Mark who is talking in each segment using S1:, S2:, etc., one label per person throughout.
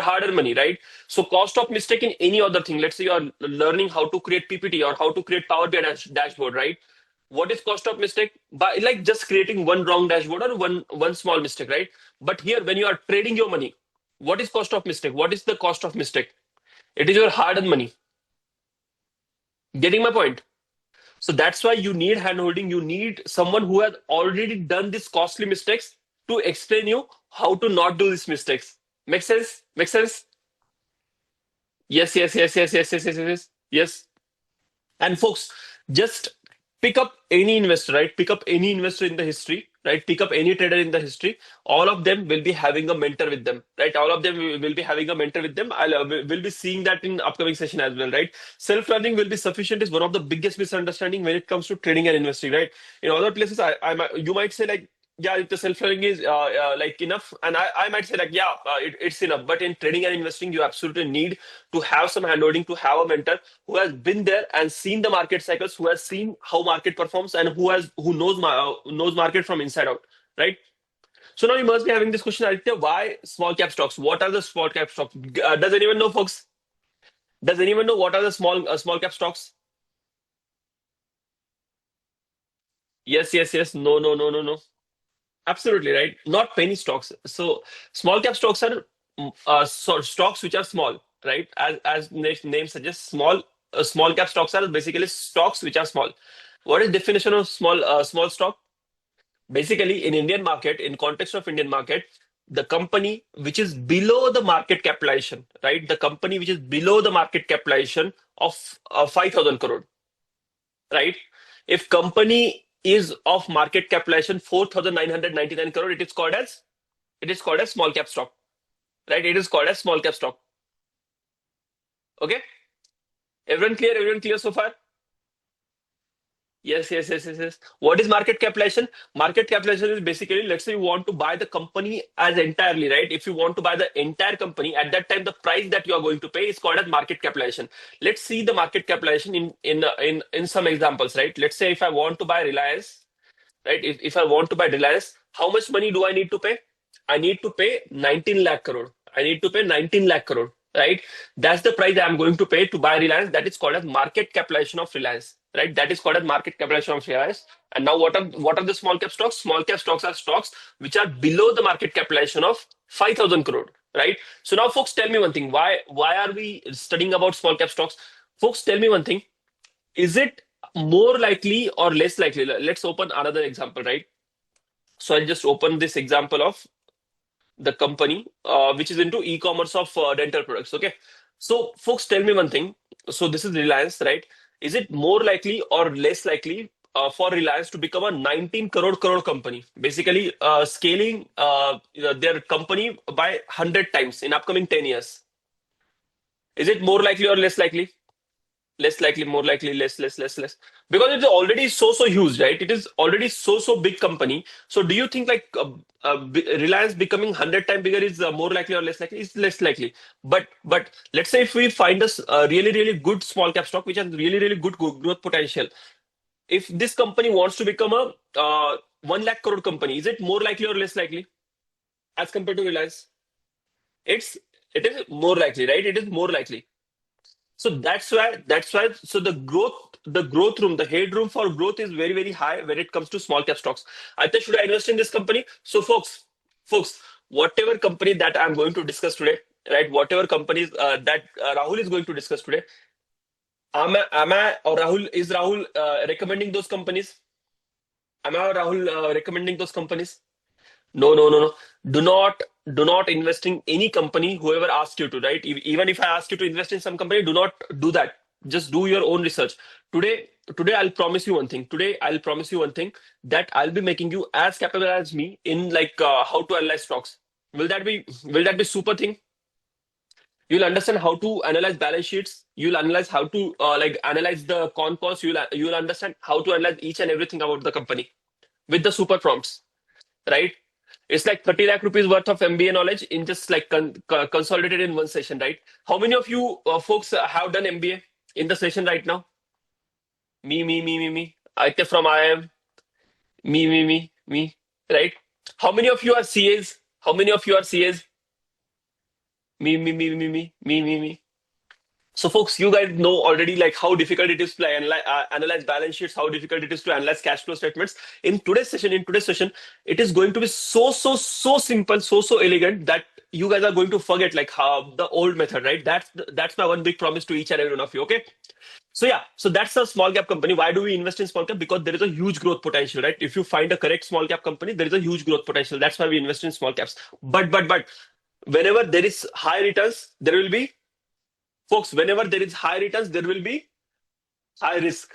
S1: hard-earned money, right? So cost of mistake in any other thing. Let's say you are learning how to create PPT or how to create Power BI dashboard, right? What is cost of mistake? By like just creating one wrong dashboard or one small mistake, right? But here, when you are trading your money, what is cost of mistake? What is the cost of mistake? It is your hard-earned money. Getting my point? So that's why you need handholding. You need someone who has already done these costly mistakes to explain you how to not do these mistakes. Make sense? Make sense? Yes, yes, yes, yes, yes, yes, yes, yes, yes. Yes. And folks, just pick up any investor, right? Pick up any investor in the history, right? Pick up any trader in the history. All of them will be having a mentor with them, right? All of them will be having a mentor with them. We'll be seeing that in upcoming session as well, right? Self-learning will be sufficient is one of the biggest misunderstanding when it comes to trading and investing, right? In other places, you might say like, yeah, if the self-learning is like enough, and I might say like, yeah, it's enough. But in trading and investing, you absolutely need to have some handholding, to have a mentor who has been there and seen the market cycles, who has seen how market performs, and who knows market from inside out, right? So now you must be having this question, Aditya, why small cap stocks? What are the small cap stocks? Does anyone know, folks? Does anyone know what are the small cap stocks? Yes, yes, yes. No, no, no, no, no. Absolutely right. Not penny stocks. So small cap stocks are stocks which are small, right? As name suggests, small cap stocks are basically stocks which are small. What is definition of small stock? Basically, in Indian market, in context of Indian market, the company which is below the market capitalization, right? The company which is below the market capitalization of 5,000 crore, right? If company is of market capitalization 4,999 crore, it is called as small cap stock, right? It is called as small cap stock. Okay, everyone clear? Everyone clear so far? Yes, yes, yes, yes, yes. What is market capitalization? Market capitalization is basically, let's say you want to buy the company as entirely, right? If you want to buy the entire company, at that time, the price that you are going to pay is called as market capitalization. Let's see the market capitalization in some examples, right? Let's say if I want to buy Reliance, right? If I want to buy Reliance, how much money do I need to pay? I need to pay 19 lakh crore. I need to pay 19 lakh crore, right? That's the price I'm going to pay to buy Reliance. That is called as market capitalization of Reliance, right? That is called as market capitalization of Reliance. And now what are the small cap stocks? Small cap stocks are stocks which are below the market capitalization of 5,000 crore, right? So now, folks, tell me one thing. Why are we studying about small cap stocks? Folks, tell me one thing. Is it more likely or less likely? Let's open another example, right? So I'll just open this example of the company which is into e-commerce of dental products. Okay. So folks, tell me one thing. So this is Reliance, right? Is it more likely or less likely for Reliance to become a 19 crore company? Basically, scaling their company by 100 times in upcoming 10 years. Is it more likely or less likely? Less likely, more likely, less, because it's already so huge, right? It is already so big company. So do you think like Reliance becoming 100 times bigger is more likely or less likely? It's less likely. But let's say if we find a really good small cap stock which has really good growth potential, if this company wants to become a 1 lakh crore company, is it more likely or less likely as compared to Reliance? it's it is more likely, right? It is more likely. So that's why so the growth room, the headroom for growth is very high when it comes to small cap stocks. I think, should I invest in this company? So folks, whatever company that I'm going to discuss today, right? Whatever companies that Rahul is going to discuss today, am I or Rahul recommending those companies? Am I or Rahul recommending those companies? No, no, no, no. Do not do not invest in any company whoever asked you to, right? Even if I ask you to invest in some company, do not do that. Just do your own research. Today I'll promise you one thing. Today I'll promise you one thing, that I'll be making you as capable as me in like how to analyze stocks. Will that be super thing? You'll understand how to analyze balance sheets. You'll analyze how to like analyze the con cost. You'll understand how to analyze each and everything about the company with the super prompts, right? It's like 30 lakh rupees worth of MBA knowledge in just like consolidated in one session, right? How many of you folks have done MBA in the session right now? Me. I think from IIM, me, right? How many of you are CAs? How many of you are CAs? Me. So, folks, you guys know already like how difficult it is to analyze balance sheets, how difficult it is to analyze cash flow statements. In today's session, it is going to be so simple, so elegant that you guys are going to forget like how the old method, right? That's my one big promise to each and every one of you. Okay. So yeah, so that's a small cap company. Why do we invest in small cap? Because there is a huge growth potential, right? If you find a correct small cap company, there is a huge growth potential. That's why we invest in small caps. But whenever there is high returns, there will be folks. Whenever there is high returns, there will be high risk,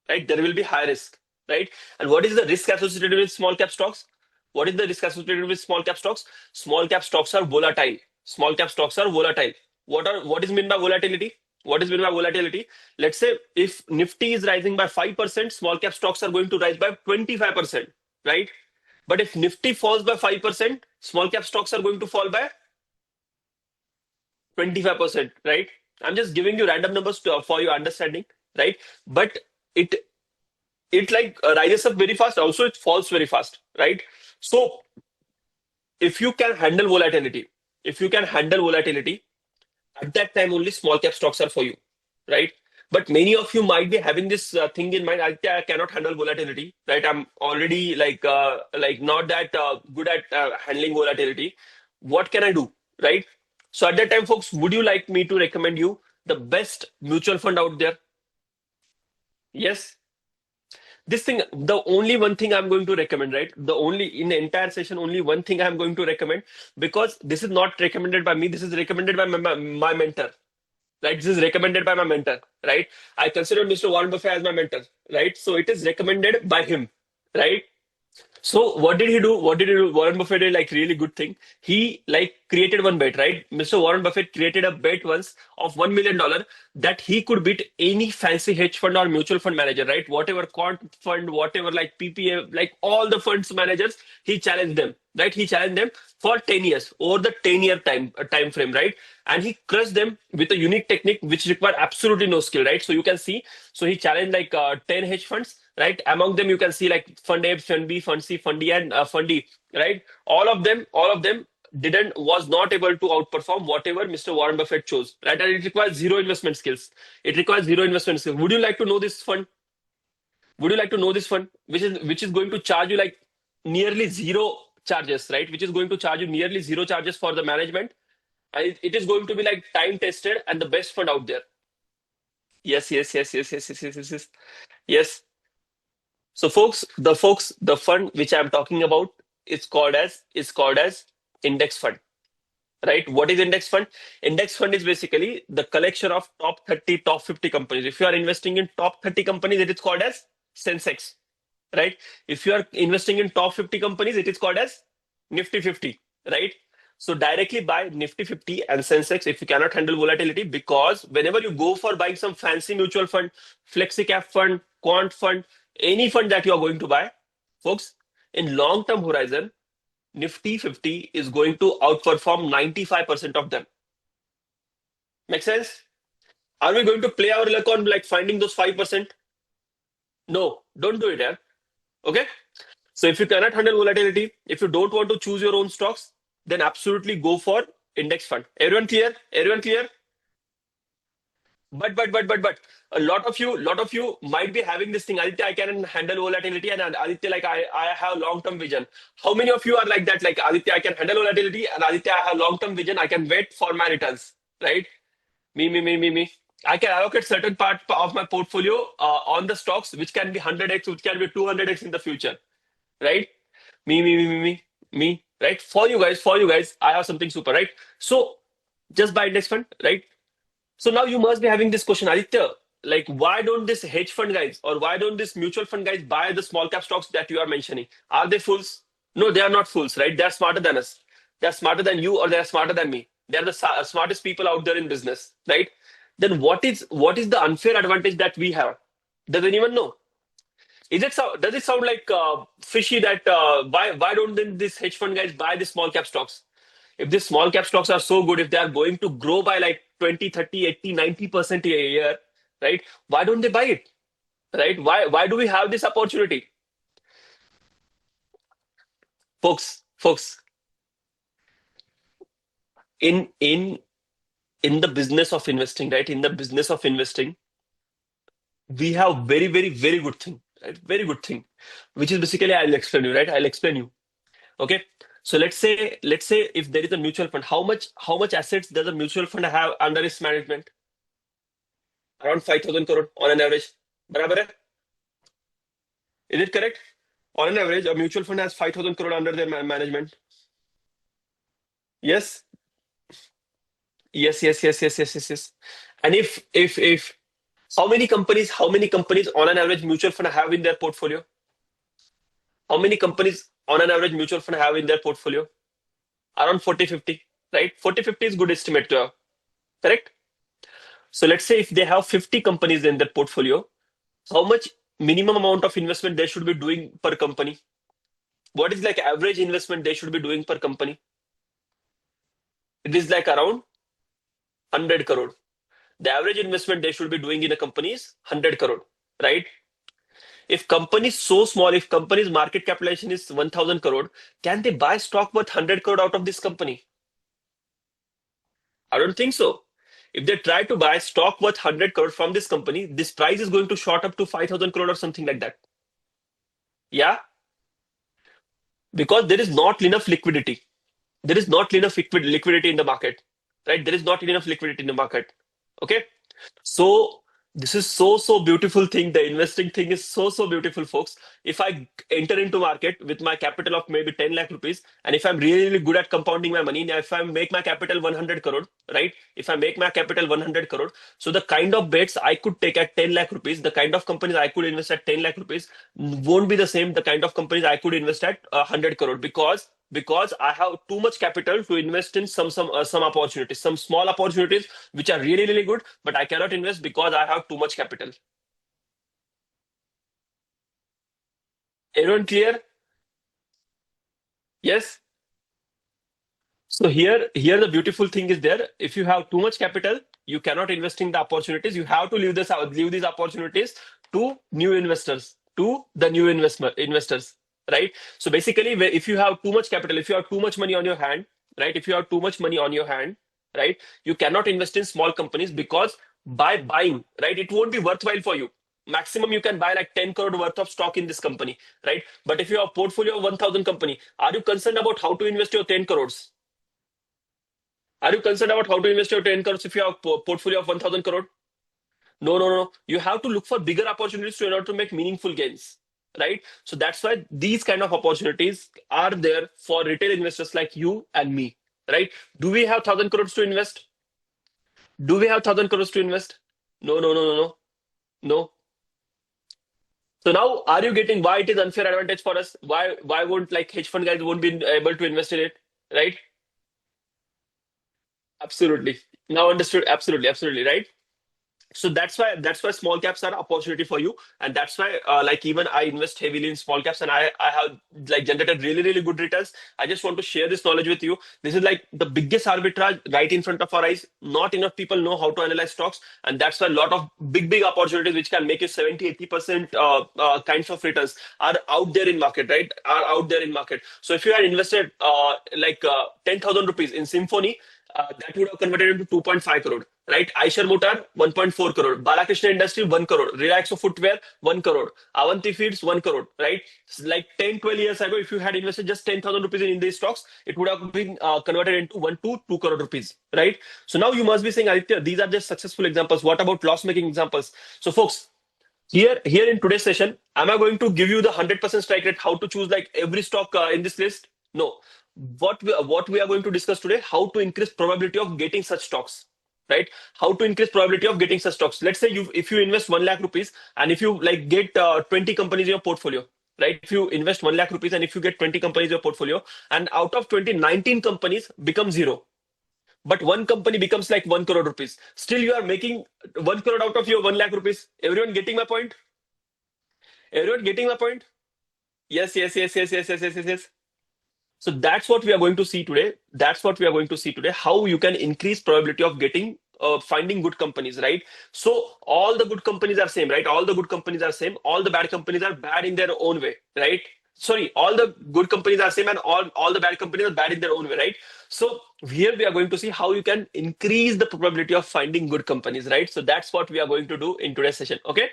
S1: right? There will be high risk, right? And what is the risk associated with small cap stocks? What is the risk associated with small cap stocks? Small cap stocks are volatile. Small cap stocks are volatile. What is mean by volatility? What is mean by volatility? Let's say if Nifty is rising by 5%, small cap stocks are going to rise by 25%, right? But if Nifty falls by 5%, small cap stocks are going to fall by 25%, right? I'm just giving you random numbers for your understanding, right? But it it like rises up very fast, also it falls very fast, right? So if you can handle volatility, if you can handle volatility, at that time only small cap stocks are for you, right? But many of you might be having this thing in mind. I cannot handle volatility, right? I'm already like not that good at handling volatility. What can I do, right? So at that time, folks, would you like me to recommend you the best mutual fund out there? Yes. This thing, the only one thing I'm going to recommend, right? The only in the entire session, only one thing I'm going to recommend, because this is not recommended by me. This is recommended by my mentor, right? This is recommended by my mentor, right? I consider Mr. Warren Buffett as my mentor, right? So it is recommended by him, right? So what did he do? What did he do? Warren Buffett did like really good thing. He like created one bet, right? Mr. Warren Buffett created a bet once of $1 million that he could beat any fancy hedge fund or mutual fund manager, right? Whatever quant fund, whatever like PPA, like all the funds managers, he challenged them, right? He challenged them for 10 years over the 10-year time frame, right? And he crushed them with a unique technique which required absolutely no skill, right? So you can see, so he challenged like 10 hedge funds, right? Among them, you can see like Fund A, Fund B, Fund C, Fund D, and Fund D, right? All of them didn't was not able to outperform whatever Mr. Warren Buffett chose, right? And it requires zero investment skills. It requires zero investment skills. Would you like to know this fund? Would you like to know this fund, which is going to charge you like nearly zero charges, right? Which is going to charge you nearly zero charges for the management, and it is going to be like time tested and the best fund out there. Yes, yes, yes, yes, yes, yes, yes, yes, yes. Yes. So, folks, the fund which I'm talking about is called as index fund, right? What is index fund? Index fund is basically the collection of top 30, top 50 companies. If you are investing in top 30 companies, it is called as Sensex, right? If you are investing in top 50 companies, it is called as Nifty 50, right? So directly buy Nifty 50 and Sensex if you cannot handle volatility, because whenever you go for buying some fancy mutual fund, flexi cap fund, quant fund, any fund that you are going to buy, folks, in long term horizon, Nifty 50 is going to outperform 95% of them. Make sense? Are we going to play our luck on like finding those 5%? No, don't do it, yeah. Okay. So if you cannot handle volatility, if you don't want to choose your own stocks, then absolutely go for index fund. Everyone clear? Everyone clear? But a lot of you might be having this thing. Aditya, I can handle volatility, and Aditya, like I have long-term vision. How many of you are like that? Like Aditya, I can handle volatility, and Aditya, I have long-term vision. I can wait for my returns, right? Me. I can allocate certain part of my portfolio on the stocks, which can be 100x, which can be 200x in the future, right? Me, right? For you guys, I have something super, right? So just buy index fund, right? So now you must be having this question, Aditya, like why don't this hedge fund guys or why don't this mutual fund guys buy the small cap stocks that you are mentioning? Are they fools? No, they are not fools, right? They're smarter than us. They're smarter than you, or they're smarter than me. They're the smartest people out there in business, right? Then what is the unfair advantage that we have? Does anyone know? Does it sound like fishy that why don't then these hedge fund guys buy the small cap stocks? If these small cap stocks are so good, if they are going to grow by like 20, 30, 80, 90% a year, right? Why don't they buy it? Right? Why do we have this opportunity? Folks, in the business of investing, right? In the business of investing, we have very good thing, right? Very good thing, which is basically I'll explain you, right? I'll explain you. Okay. So let's say if there is a mutual fund, how much assets does a mutual fund have under its management? Around 5,000 crore on an average. बराबर है? Is it correct? On an average, a mutual fund has 5,000 crore under their management. Yes, yes. And if how many companies on an average mutual fund have in their portfolio? How many companies on an average mutual fund have in their portfolio? Around 40, 50, right? 40, 50 is good estimate to have, correct? So let's say if they have 50 companies in their portfolio, how much minimum amount of investment they should be doing per company? What is like average investment they should be doing per company? It is like around 100 crore. The average investment they should be doing in a company is 100 crore, right? If company is so small, if company's market capitalization is 1,000 crore, can they buy stock worth 100 crore out of this company? I don't think so. If they try to buy stock worth 100 crore from this company, this price is going to shot up to 5,000 crore or something like that. Yeah, because there is not enough liquidity. There is not enough liquidity in the market, right? There is not enough liquidity in the market. Okay. So this is so beautiful thing. The investing thing is so beautiful, folks. If I enter into market with my capital of maybe 10 lakh rupees, and if I'm really good at compounding my money, now if I make my capital 100 crore, right? If I make my capital 100 crore, so the kind of bets I could take at 10 lakh rupees, the kind of companies I could invest at 10 lakh rupees won't be the same. The kind of companies I could invest at 100 crore because I have too much capital to invest in some opportunities, some small opportunities which are really good, but I cannot invest because I have too much capital. Everyone clear? Yes. So here the beautiful thing is there. If you have too much capital, you cannot invest in the opportunities. You have to leave these opportunities to new investors, to the new investors, right? So basically, if you have too much capital, if you have too much money on your hand, right? If you have too much money on your hand, right? You cannot invest in small companies because by buying, right, it won't be worthwhile for you. Maximum you can buy like 10 crore worth of stock in this company, right? But if you have a portfolio of 1,000 company, are you concerned about how to invest your 10 crores? Are you concerned about how to invest your 10 crores if you have a portfolio of 1,000 crore? No. You have to look for bigger opportunities in order to make meaningful gains, right? So that's why these kind of opportunities are there for retail investors like you and me, right? Do we have 1,000 crores to invest? Do we have 1,000 crores to invest? No. No. So now, are you getting why it is unfair advantage for us? Why won't like hedge fund guys won't be able to invest in it, right? Absolutely. Now understood. Absolutely, right? So that's why small caps are opportunity for you, and that's why like even I invest heavily in small caps, and I have like generated really good returns. I just want to share this knowledge with you. This is like the biggest arbitrage right in front of our eyes. Not enough people know how to analyze stocks, and that's why a lot of big opportunities which can make you 70-80% kinds of returns are out there in market, right? Are out there in market. So if you had invested 10,000 rupees in Symphony, that would have converted into 2.5 crore, right? Eicher Motor, 1.4 crore. Balakrishna Industry, 1 crore. Relaxo Footwear, 1 crore. Avanti Feeds, 1 crore, right? Like 10, 12 years ago, if you had invested just 10,000 rupees in these stocks, it would have been converted into 1 to 2 crore rupees, right? So now you must be saying, Aditya, these are just successful examples. What about loss-making examples? So folks, here in today's session, am I going to give you the 100% strike rate, how to choose like every stock in this list? No. What we are going to discuss today, how to increase probability of getting such stocks, right? How to increase probability of getting such stocks. Let's say if you invest 1 lakh rupees and if you like get 20 companies in your portfolio, right? If you invest 1 lakh rupees and if you get 20 companies in your portfolio, and out of 20, 19 companies become zero, but one company becomes like 1 crore rupees. Still, you are making 1 crore out of your 1 lakh rupees. Everyone getting my point? Everyone getting my point? Yes. So that's what we are going to see today. That's what we are going to see today. How you can increase probability of getting finding good companies, right? So all the good companies are same, right? All the good companies are same. All the bad companies are bad in their own way, right? sorry, all the good companies are same and all the bad companies are bad in their own way, right? So here we are going to see how you can increase the probability of finding good companies, right? So that's what we are going to do in today's session. Okay.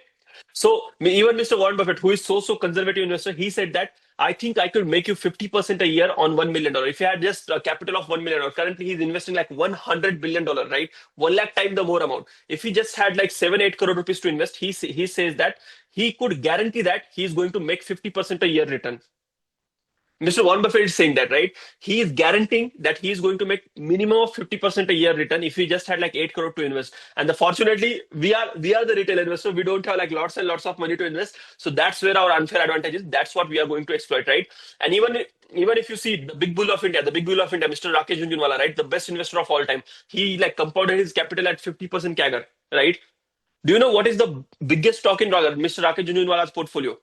S1: So even Mr. Warren Buffett, who is so conservative investor, he said that I think I could make you 50% a year on $1 million. If he had just a capital of $1 million, currently he's investing like $100 billion, right? 1 lakh times the more amount. If he just had like 7-8 crore rupees to invest, he says that he could guarantee that he's going to make 50% a year return. Mr. Warren Buffett is saying that, right? He is guaranteeing that he is going to make minimum of 50% a year return if he just had like 8 crore to invest. And fortunately, we are the retail investor. We don't have like lots and lots of money to invest. So that's where our unfair advantage is. That's what we are going to exploit, right? And even if you see the big bull of India, Mr. Rakesh Jhunjhunwala, right? The best investor of all time. He like compounded his capital at 50% CAGR, right? Do you know what is the biggest stock in Mr. Rakesh Jhunjhunwala's portfolio?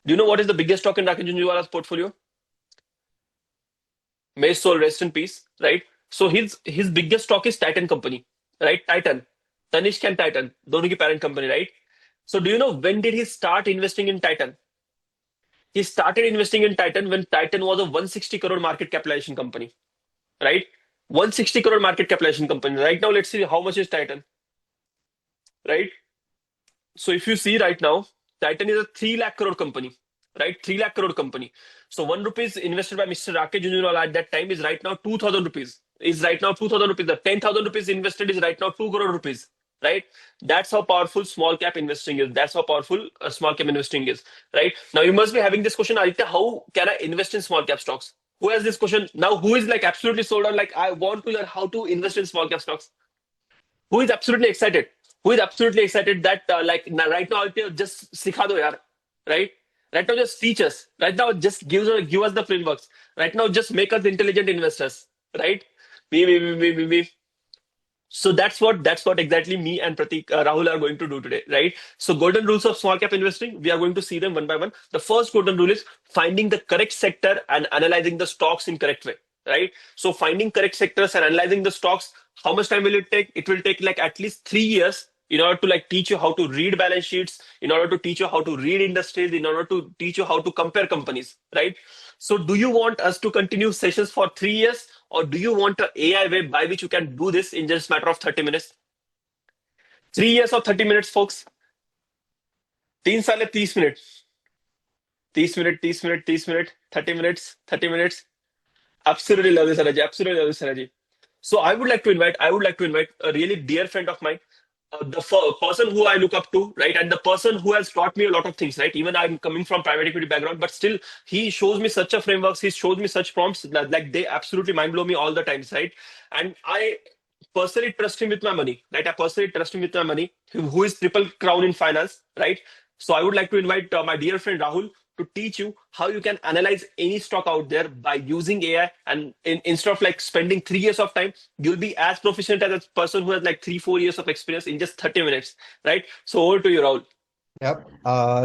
S1: Do you know what is the biggest stock in Rakesh Jhunjhunwala's portfolio? May his soul rest in peace, right? So his biggest stock is Titan Company, right? Titan, Tanishq and Titan, दोनों की parent company, right? So do you know when did he start investing in Titan? He started investing in Titan when Titan was a 160 crore market capitalization company, right? 160 crore market capitalization company. Right now, let's see how much is Titan, right? So if you see right now, Titan is a 3 lakh crore company, right? 3 lakh crore company. So 1 rupees invested by Mr. Rakesh Jhunjhunwala at that time is right now 2,000 rupees. Is right now 2,000 rupees. The 10,000 rupees invested is right now 2 crore rupees, right? That's how powerful small cap investing is. That's how powerful small cap investing is, right? Now you must be having this question, Aditya, how can I invest in small cap stocks? Who has this question? Now, who is like absolutely sold on, like, I want to learn how to invest in small cap stocks? Who is absolutely excited? Who is absolutely excited that right now just sikha do yaar, right? Right now just teach us. Right now just give us the frameworks. Right now just make us intelligent investors, right? Me. So that's what exactly me and Pratik Rahul are going to do today, right? So golden rules of small cap investing, we are going to see them one by one. The first golden rule is finding the correct sector and analyzing the stocks in correct way, right? So finding correct sectors and analyzing the stocks, how much time will it take? It will take like at least 3 years in order to like teach you how to read balance sheets, in order to teach you how to read industries, in order to teach you how to compare companies, right? So do you want us to continue sessions for 3 years, or do you want an AI way by which you can do this in just a matter of 30 minutes? 3 years or 30 minutes, folks? 3 साल है 30 minute, 30 minute, 30 minute, 30 minute, 30 minutes, 30 minutes. Absolutely love this, Saraji. Absolutely love this, Saraji. So I would like to invite a really dear friend of mine, the person who I look up to, right? And the person who has taught me a lot of things, right? Even I'm coming from private equity background, but still he shows me such a frameworks, he shows me such prompts that like they absolutely mind blow me all the times, right? And I personally trust him with my money, right? I personally trust him with my money, who is triple crown in finance, right? So I would like to invite my dear friend Rahul to teach you how you can analyze any stock out there by using AI. And instead of like spending 3 years of time, you'll be as proficient as a person who has like 3-4 years of experience in just 30 minutes, right? So over to you, Rahul.
S2: Yep.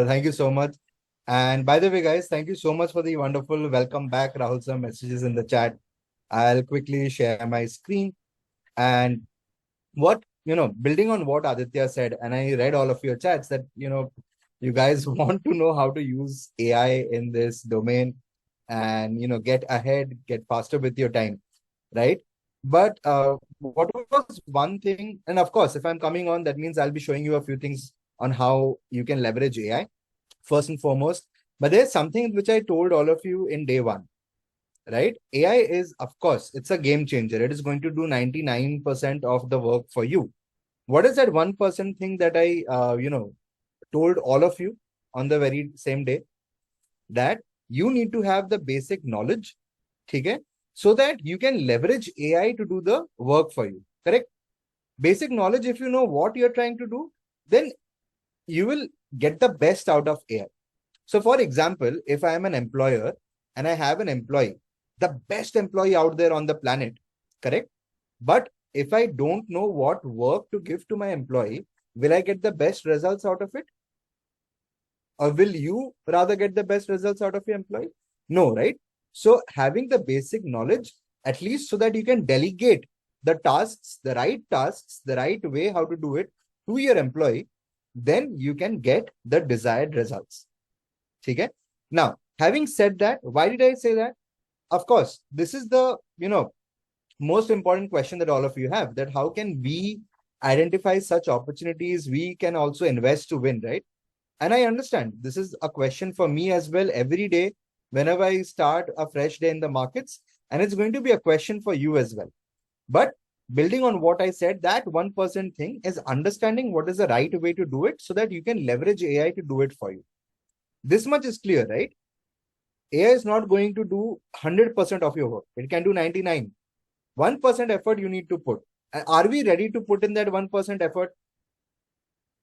S2: Thank you so much. And by the way, guys, thank you so much for the wonderful welcome back, Rahul sir messages in the chat. I'll quickly share my screen. And building on what Aditya said, and I read all of your chats that, you guys want to know how to use AI in this domain and, get ahead, get faster with your time, right? But what was one thing, and of course, if I'm coming on, that means I'll be showing you a few things on how you can leverage AI first and foremost. But there's something which I told all of you in day one, right? AI is, of course, it's a game changer. It is going to do 99% of the work for you. What is that 1% thing that I, told all of you on the very same day? That you need to have the basic knowledge, okay, so that you can leverage AI to do the work for you, correct? Basic knowledge, if you know what you're trying to do, then you will get the best out of AI. So for example, if I am an employer and I have an employee, the best employee out there on the planet, correct? But if I don't know what work to give to my employee, will I get the best results out of it? Or will you rather get the best results out of your employee? No, right? So having the basic knowledge, at least so that you can delegate the tasks, the right way how to do it to your employee, then you can get the desired results. Okay? Now, Having said that, why did I say that? Of course, this is the, most important question that all of you have, that how can we identify such opportunities we can also invest to win, right? And I understand this is a question for me as well every day whenever I start a fresh day in the markets, and it's going to be a question for you as well. But building on what I said, that 1% thing is understanding what is the right way to do it so that you can leverage AI to do it for you. This much is clear, right? AI is not going to do 100% of your work. It can do 99. 1% effort you need to put. Are we ready to put in that 1% effort?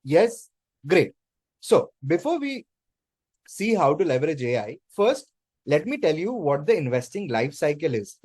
S2: Yes, great. So before we see how to leverage AI, first, let me tell you what the investing life cycle is.